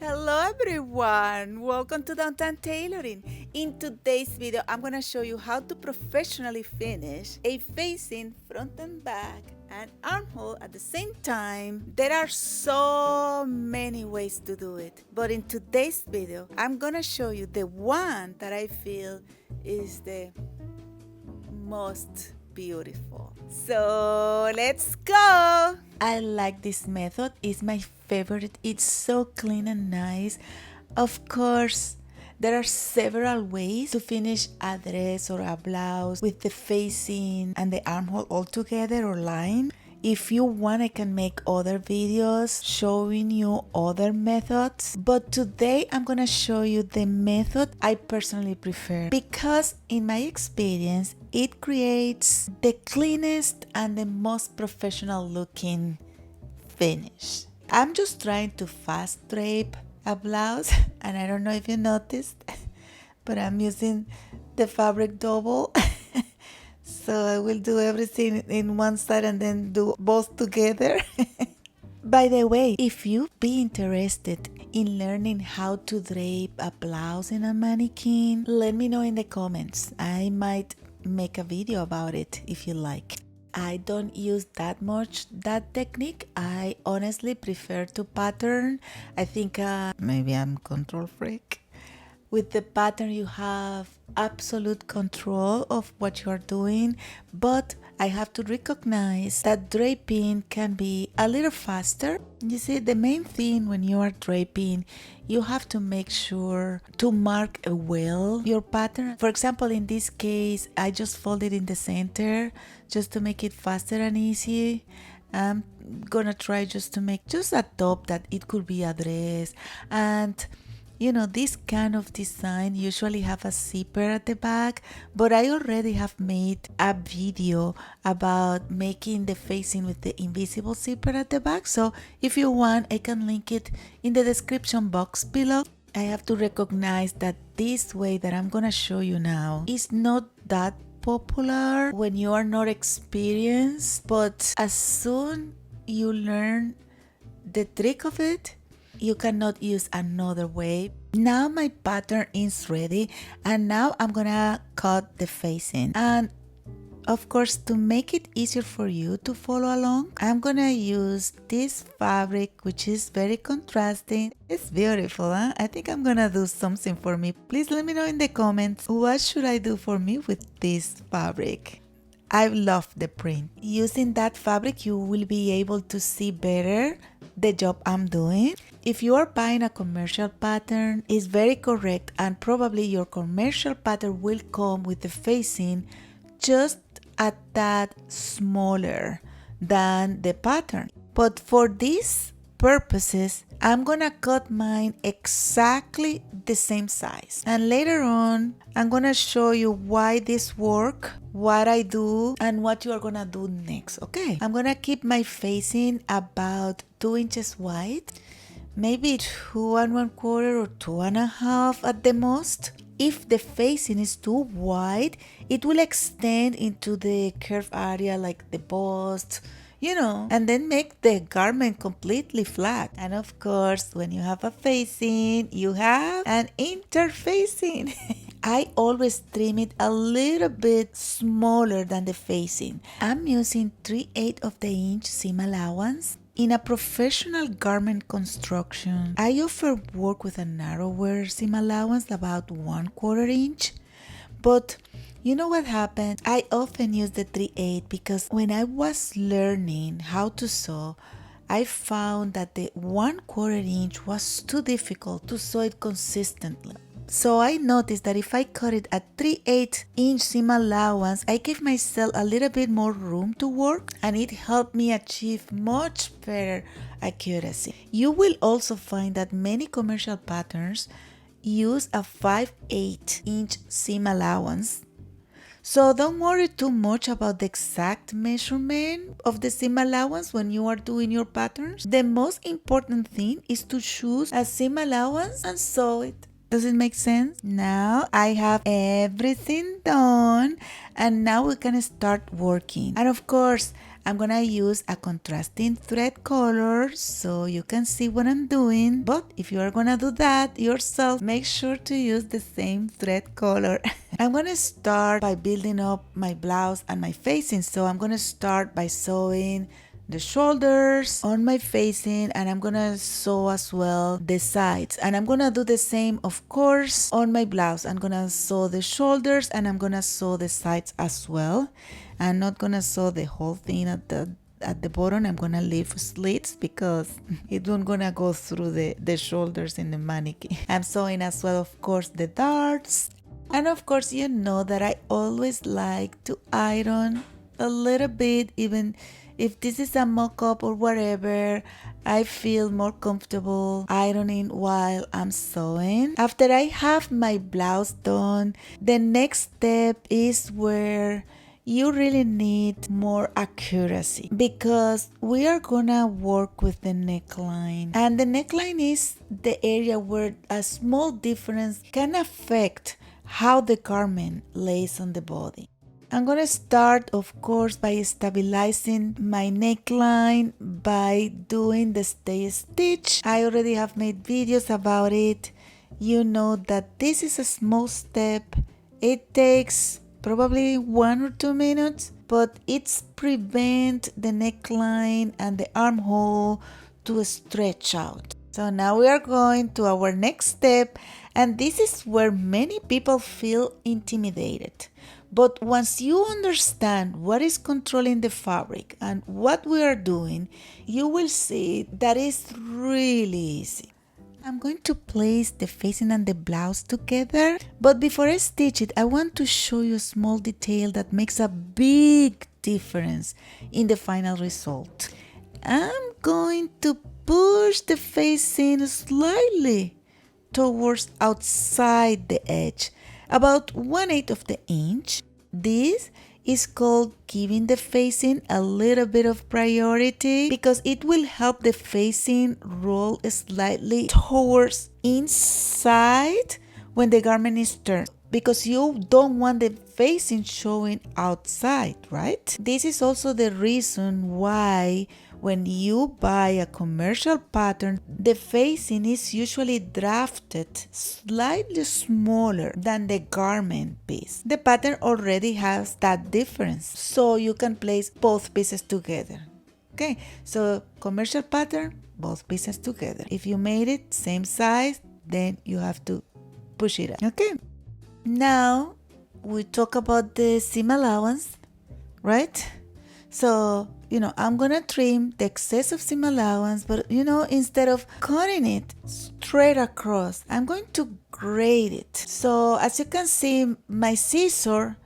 Hello everyone, welcome to Downtown Tailoring. In today's video, I'm going to show you how to professionally finish a facing front and back and armhole at the same time. There are so many ways to do it, but in today's video, I'm going to show you the one that I feel is the most beautiful. So let's go. I like this method. It's my favorite. It's so clean and nice. Of course, there are several ways to finish a dress or a blouse with the facing and the armhole all together or line. If you want, I can make other videos showing you other methods, but today I'm gonna show you the method I personally prefer because in my experience it creates the cleanest and the most professional looking finish. I'm just trying to fast drape a blouse and I don't know if you noticed, but I'm using the fabric double. So I will do everything in one side and then do both together. By the way, if you be interested in learning how to drape a blouse in a mannequin, let me know in the comments. I might make a video about it if you like. I don't use that much that technique. I honestly prefer to pattern. I think maybe I'm control freak. With the pattern, you have absolute control of what you are doing, but I have to recognize that draping can be a little faster. You see, the main thing when you are draping, you have to make sure to mark well your pattern. For example, in this case, I just folded in the center just to make it faster and easy. I'm gonna try just to make just a top that it could be a dress. And you know, this kind of design usually have a zipper at the back, but I already have made a video about making the facing with the invisible zipper at the back. So if you want, I can link it in the description box below. I have to recognize that this way that I'm gonna show you now is not that popular when you are not experienced, but as soon you learn the trick of it, you cannot use another way. Now my pattern is ready and now I'm gonna cut the facing. And of course, to make it easier for you to follow along, I'm gonna use this fabric which is very contrasting. It's beautiful, huh? I think I'm gonna do something for me. Please let me know in the comments what should I do for me with this fabric. I love the print. Using that fabric, you will be able to see better the job I'm doing. If you are buying a commercial pattern, it's very correct and probably your commercial pattern will come with the facing just a tad smaller than the pattern. But for these purposes, I'm gonna cut mine exactly the same size. And later on, I'm gonna show you why this works, what I do, and what you are gonna do next, okay? I'm gonna keep my facing about 2 inches wide, maybe 2 1/4 or 2.5 at the most. If the facing is too wide, it will extend into the curved area like the bust, you know, and then make the garment completely flat. And of course, when you have a facing, you have an interfacing. I always trim it a little bit smaller than the facing. I'm using 3/8 of the inch seam allowance. In a professional garment construction, I often work with a narrower seam allowance, about 1/4 inch. But you know what happened? I often use the 3/8 because when I was learning how to sew, I found that the 1/4 inch was too difficult to sew it consistently. So I noticed that if I cut it at 3/8 inch seam allowance, I gave myself a little bit more room to work and it helped me achieve much better accuracy. You will also find that many commercial patterns use a 5/8 inch seam allowance. So don't worry too much about the exact measurement of the seam allowance when you are doing your patterns. The most important thing is to choose a seam allowance and sew it. Does it make sense? Now I have everything done and now we can start working. And of course, I'm gonna use a contrasting thread color so you can see what I'm doing. But if you are gonna do that yourself, make sure to use the same thread color. I'm gonna start by building up my blouse and my facing. So I'm gonna start by sewing the shoulders on my facing, and I'm gonna sew as well the sides, and I'm gonna do the same of course on my blouse. I'm gonna sew the shoulders and I'm gonna sew the sides as well. I'm not gonna sew the whole thing at the bottom. I'm gonna leave slits because it won't gonna go through the shoulders in the mannequin. I'm sewing as well of course the darts, and of course you know that I always like to iron a little bit. Even if this is a mock-up or whatever, I feel more comfortable ironing while I'm sewing. After I have my blouse done, the next step is where you really need more accuracy, because we are gonna work with the neckline, and the neckline is the area where a small difference can affect how the garment lays on the body. I'm gonna start of course by stabilizing my neckline by doing the stay stitch. I already have made videos about it. You know that this is a small step. It takes probably 1 or 2 minutes, but it's prevent the neckline and the armhole to stretch out. So now we are going to our next step, and this is where many people feel intimidated. But once you understand what is controlling the fabric and what we are doing, you will see that it's really easy. I'm going to place the facing and the blouse together, but before I stitch it, I want to show you a small detail that makes a big difference in the final result. I'm going to push the facing slightly towards outside the edge, about 1/8 of the inch. This is called giving the facing a little bit of priority, because it will help the facing roll slightly towards inside when the garment is turned, because you don't want the facing showing outside, right? This is also the reason why when you buy a commercial pattern, the facing is usually drafted slightly smaller than the garment piece. The pattern already has that difference, so you can place both pieces together. Okay, so commercial pattern, both pieces together. If you made it same size, then you have to push it up. Okay, now we talk about the seam allowance, right? So, I'm gonna trim the excess of seam allowance, but instead of cutting it straight across, I'm going to grade it. So as you can see, my scissor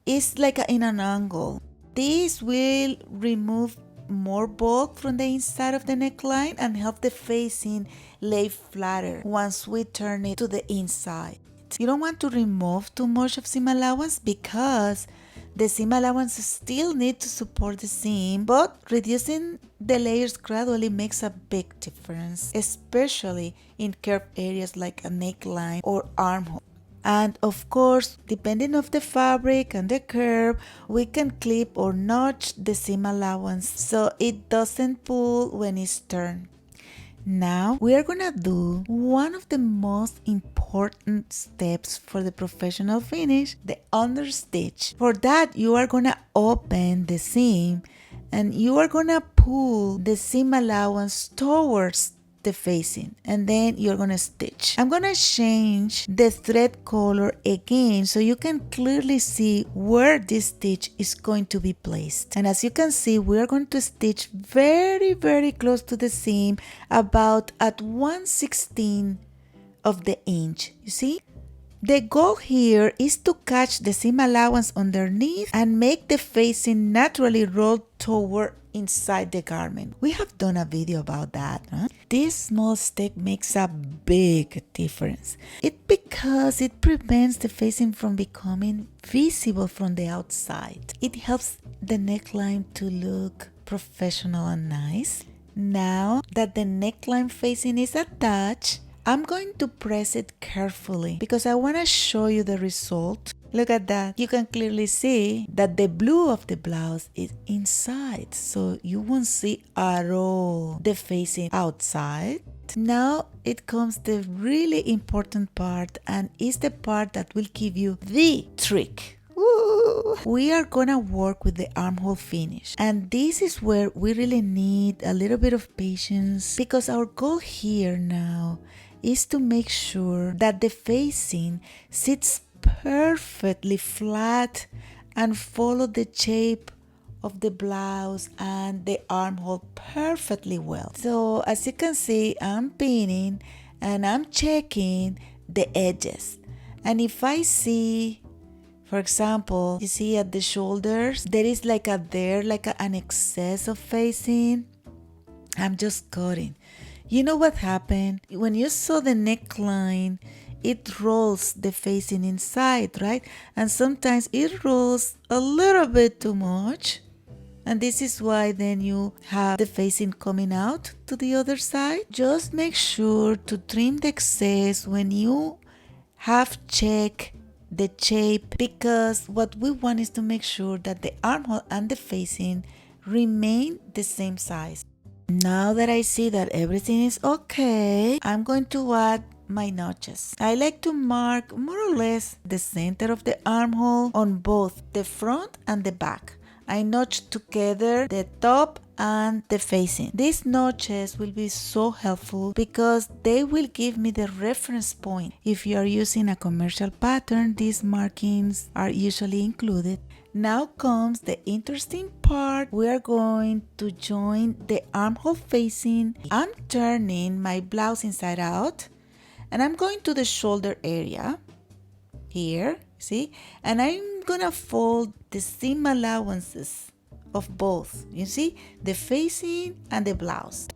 is like in an angle. This will remove more bulk from the inside of the neckline and help the facing lay flatter once we turn it to the inside. You don't want to remove too much of seam allowance, because the seam allowance still needs to support the seam, but reducing the layers gradually makes a big difference, especially in curved areas like a neckline or armhole. And of course, depending on the fabric and the curve, we can clip or notch the seam allowance so it doesn't pull when it's turned. Now we are gonna do one of the most important steps for the professional finish, the understitch. For that, you are gonna open the seam and you are gonna pull the seam allowance towards the facing, and then you're gonna stitch. I'm gonna change the thread color again so you can clearly see where this stitch is going to be placed. And as you can see, we're going to stitch very, very close to the seam, about at 1/16 of the inch. You see? The goal here is to catch the seam allowance underneath and make the facing naturally roll toward inside the garment. We have done a video about that. This small step makes a big difference. Because it prevents the facing from becoming visible from the outside. It helps the neckline to look professional and nice. Now that the neckline facing is attached, I'm going to press it carefully because I want to show you the result. Look at that. You can clearly see that the blue of the blouse is inside, so you won't see at all the facing outside. Now it comes the really important part, and is the part that will give you the trick. Woo! We are gonna work with the armhole finish, and this is where we really need a little bit of patience, because our goal here now is to make sure that the facing sits perfectly flat and follow the shape of the blouse and the armhole perfectly well. So as you can see, I'm pinning and I'm checking the edges, and if I see, for example, you see at the shoulders there is like an excess of facing, I'm just cutting. You know what happened? When you saw the neckline, it rolls the facing inside, right? And sometimes it rolls a little bit too much. And this is why then you have the facing coming out to the other side. Just make sure to trim the excess when you have checked the shape, because what we want is to make sure that the armhole and the facing remain the same size. Now that I see that everything is okay, I'm going to add my notches. I like to mark more or less the center of the armhole on both the front and the back. I notch together the top and the facing. These notches will be so helpful because they will give me the reference point. If you are using a commercial pattern, these markings are usually included. Now comes the interesting part. We are going to join the armhole facing. I'm turning my blouse inside out, and I'm going to the shoulder area here, see, and I'm gonna fold the seam allowances of both, you see, the facing and the blouse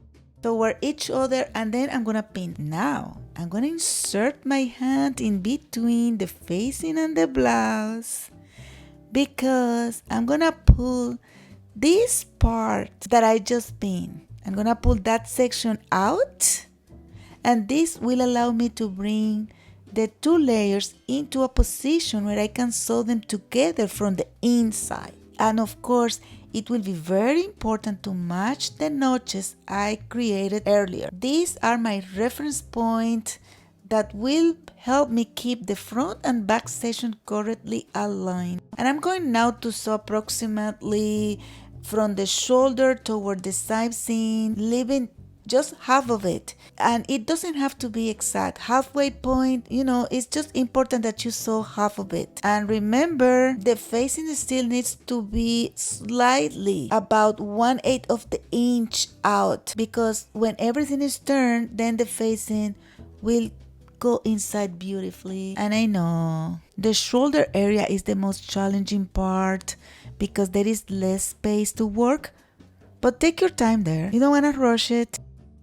toward each other, and then I'm gonna pin. Now I'm gonna insert my hand in between the facing and the blouse, because I'm gonna pull this part that I just pinned. I'm gonna pull that section out, and this will allow me to bring the two layers into a position where I can sew them together from the inside. And of course, it will be very important to match the notches I created earlier. These are my reference points that will help me keep the front and back section correctly aligned. And I'm going now to sew approximately from the shoulder toward the side seam, leaving just half of it, and it doesn't have to be exact. Halfway point, it's just important that you sew half of it. And remember, the facing still needs to be slightly about 1/8 of the inch out, because when everything is turned, then the facing will go inside beautifully. And I know the shoulder area is the most challenging part because there is less space to work, but take your time there. You don't want to rush it.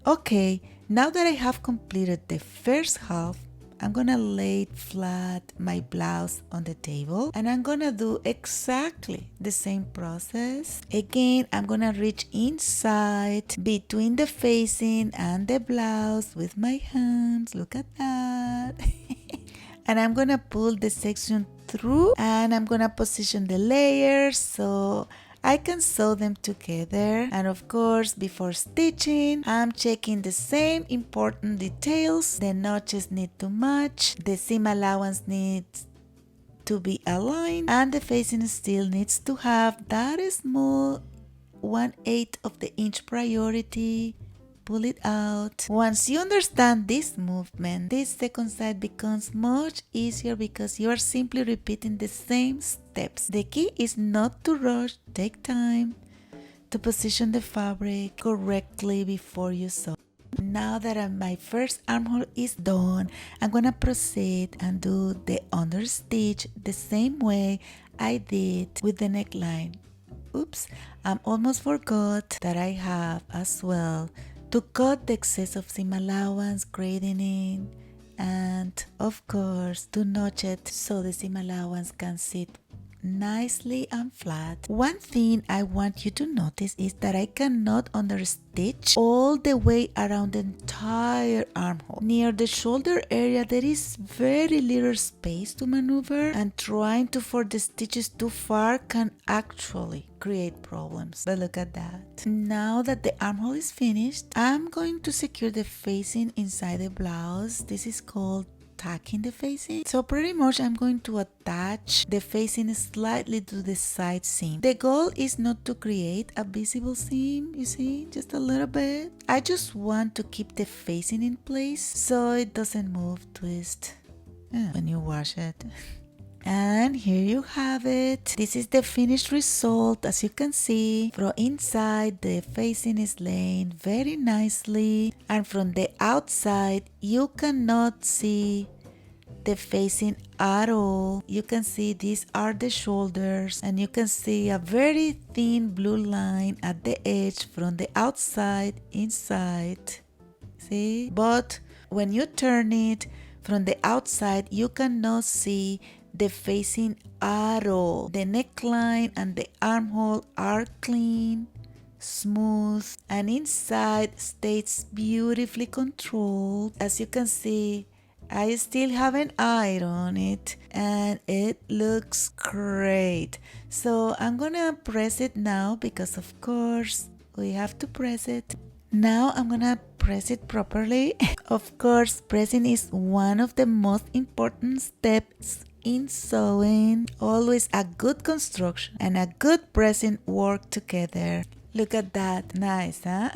Okay, now that I have completed the first half, I'm gonna lay flat my blouse on the table, and I'm gonna do exactly the same process. Again, I'm gonna reach inside between the facing and the blouse with my hands. Look at that. And I'm gonna pull the section through, and I'm gonna position the layers so I can sew them together. And of course, before stitching, I'm checking the same important details. The notches need to match, the seam allowance needs to be aligned, and the facing still needs to have that small 1/8 of the inch priority. Pull it out. Once you understand this movement, this second side becomes much easier because you are simply repeating the same steps. The key is not to rush. Take time to position the fabric correctly before you sew. Now that my first armhole is done, I'm gonna proceed and do the understitch the same way I did with the neckline. Oops, I almost forgot that I have as well to cut the excess of seam allowance, grading in, and of course to notch it so the seam allowance can sit nicely and flat. One thing I want you to notice is that I cannot understitch all the way around the entire armhole. Near the shoulder area there is very little space to maneuver, and trying to force the stitches too far can actually create problems. But look at that. Now that the armhole is finished, I'm going to secure the facing inside the blouse. This is called tacking the facing. So pretty much I'm going to attach the facing slightly to the side seam. The goal is not to create a visible seam, you see, just a little bit. I just want to keep the facing in place so it doesn't move, twist when you wash it. And here you have it. This is the finished result. As you can see, from inside the facing is laying very nicely, and from the outside you cannot see the facing at all. You can see these are the shoulders, and you can see a very thin blue line at the edge from the outside inside. See? But when you turn it from the outside, you cannot see the facing at all. The neckline and the armhole are clean, smooth, and inside stays beautifully controlled. As you can see, I still haven't ironed it and it looks great. So I'm gonna press it now because of course we have to press it. Now I'm gonna press it properly. Of course, pressing is one of the most important steps in sewing. Always a good construction and a good pressing work together. Look at that, nice, huh?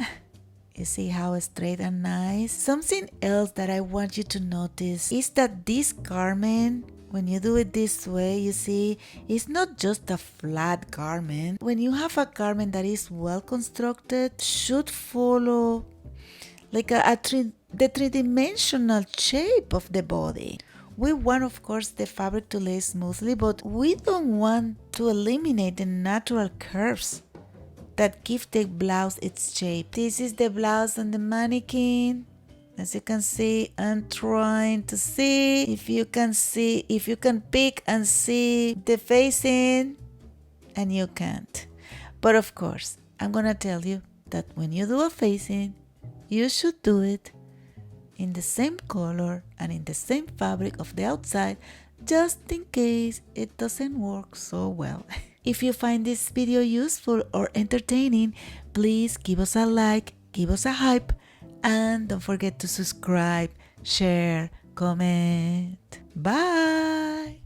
You see how straight and nice? Something else that I want you to notice is that this garment, when you do it this way, you see, it's not just a flat garment. When you have a garment that is well constructed, should follow like the three-dimensional shape of the body. We want, of course, the fabric to lay smoothly, but we don't want to eliminate the natural curves that give the blouse its shape. This is the blouse on the mannequin. As you can see, I'm trying to see if you can pick and see the facing, and you can't. But of course, I'm gonna tell you that when you do a facing, you should do it in the same color and in the same fabric of the outside, just in case it doesn't work so well. If you find this video useful or entertaining, please give us a like, give us a hype, and don't forget to subscribe, share, comment. Bye!